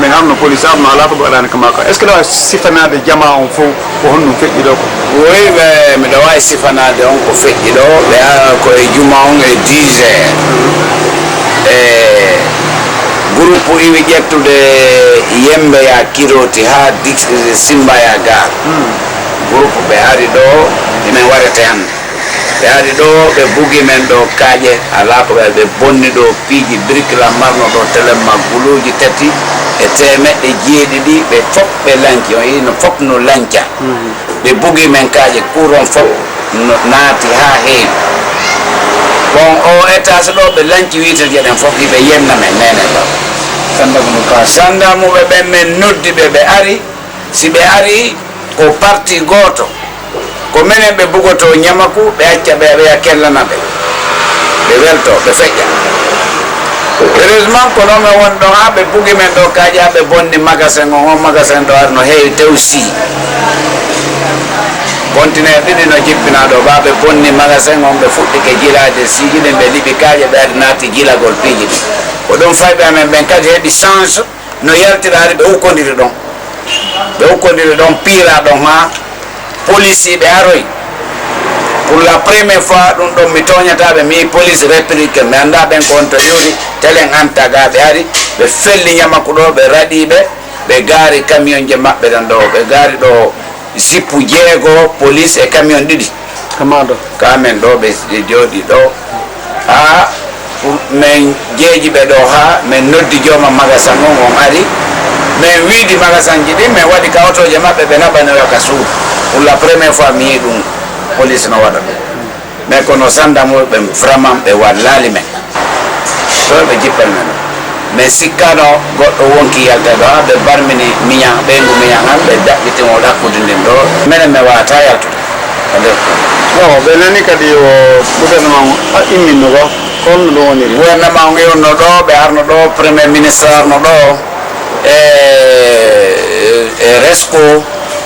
min hamno police arno ala ko ɓe waɗani ko makko est ce que ɗo sifanade jama on fof ko honɗum feƴƴi ɗo ko oui ɓe miɗo wawi sifanade on ko feƴƴi ɗo ɓe ara koye juma on e 10 heures e groupe iwi ƴettude yembe ya kiroti ha simbaya gar groupe ɓe ari ɗo emin warete hande ɓe ari ɗo ɓe bugi men ɗo kaaƴe ala ko ɓe bonni ɗo piiji bricla marno ɗo téléma guluji tati e temeɗɗe jeeɗiɗi ɓe fof ɓe lanci on yino fof no lanca ɓe bugi men kaaƴe couron fof no naati ha heewi bon o étage ɗo ɓe lanci wiiteje ɗen fof hiɓe yenna men nene ɗo sandamuɓe ɓen men noddi ɓe ɓe ari si ɓe ari ko parti goto ko minen ɓe bugoto ñamaku ɓe acca ɓe ɓeya kellana ɓe ɓe welto ɓe feƴƴa heureusement ko ɗon ɓe woni ɗon ha ɓe bugi men ɗo kaaƴe ha ɓe bonni magasin on magasin ɗo ari no heewi tew si continue ɗiɗi no jippina ɗo ɓa ɓe bonni magasin on ɓe fuɗɗike jilade siji ɗin ɓe liɓi kaaƴe ɓe ari naati jilagol piiji ɗi ko ɗum fayɓe amen ɓen kadi heeɓi change no yaltira ari ɓe hukkodiri ɗon ɓe hukkodiri ɗon piira ɗon ha police ɓe aroy pour la première fois ɗum ɗon mi toñataɓe mi police république mi anda ɓen ko on to yori telen antaga ɓe ari ɓe felli ñamaku ɗo ɓe raɗiɓe ɓe gaari camion je maɓɓe ɗen ɗo ɓe gaari ɗo zippu 6 police e camion ɗiɗi kamaɗo kamen ɗo ɓe jooɗi ɗo ha min jeeji ɓe ɗo ha min noddi jooma magasin on ari min wiidi magasin ji ɗi min waɗi ka otoje maɓɓe ɓe naɓanoyo ka suudu pour la première fois mi yi ɗum police no waɗa ɗum mais kono sandamuɓe ɓe vraiment ɓe wallali men ɗo ɓe jippel men mais sikkano goɗɗo wonki yalta ɗo ha ɓe barmini miñan ɓeygu miñan han ɓe daɓɓitimo ɗakkude ndin ɗo minen mi wawata yaltude ko nder o ɓe nani kadi o gouvernement imminno ɗo ko honno ɗum woniri gouvernement o yonno ɗo ɓe arno ɗo premier ministre arno ɗo e resco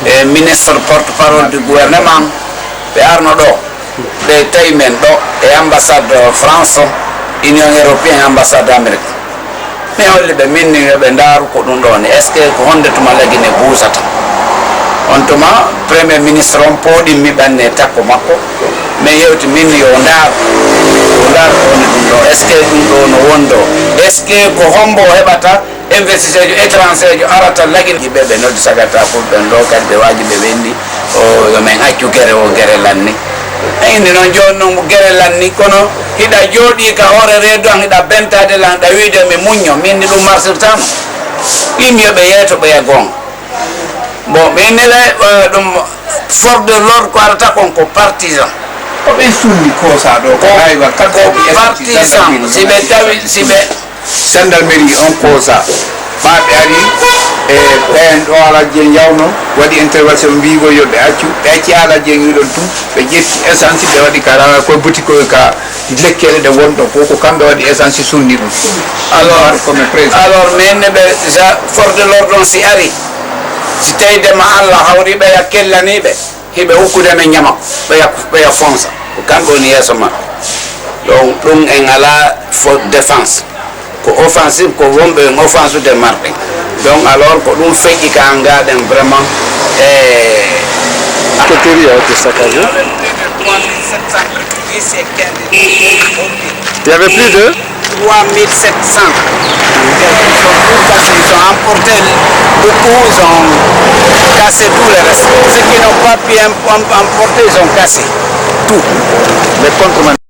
et ministre porte-parole du gouvernement ɓe arno ɗo ɓe tawi men ɗo e ambassade France, Union européenne, ambassade Amérique. mi holli ɓe minni ɓe ndaaru ko ɗum ɗon est ce que ko honde tuma lagine buusata on tuma premier ministre on pooɗimmi ɓanne takko makko mais yewti minni yo ndaaru woni ɗum ɗo est ce que ɗum ɗo no wondo est ce que ko hombo heɓata investisseur jo étranger jo arata lagine yiɓe ɓe noddi sagata fof ɓen ɗo kadi ɓe waji ɓe wenni o yomin accu guere o guere lanni indi noon joni noon guere lanni kono hiɗa jooɗi ka hoore reedu an hiɗa bentade lan ɗa wiide mi muñño minni ɗum marsirtano ɗim yoɓe yeeto ɓeya gonga bon minnile ɗum force de l'ordre ko arata kon ko partisan ko ɓe sunni kosa ɗo ko aywa ko partisan siɓe tawi siɓe gendarmerie on kosa ɓaɓe ari e ɓen ɗo alaje jawno waɗi intervention mbigo yoɓe accu ɓe acci alaje wiɗon tum ɓe ƴetti essence ɓe waɗi kara koye boutique o ka lekkele ɗe wonɗo ko ko kamɓe waɗi essence sunni ɗum alors minne ɓe force de l'ordre on si ari si tawidema Allah hawri ɓeya kellaniɓe hiɓe hukkudeme ñama ɓeya fonça ko kamɓe woni yeeso maɓɓe donc ɗum en ala défense ko offensive ko wonɓe en offense de marɗen donc alors ko ɗum feƴƴi ka gaɗen vraiment Côté a été saccagé. Il y avait plus de 3700. Ils ont emporté beaucoup, ils ont cassé tout le reste. Ceux qui n'ont pas pu emporter, ils ont cassé tout. Les contre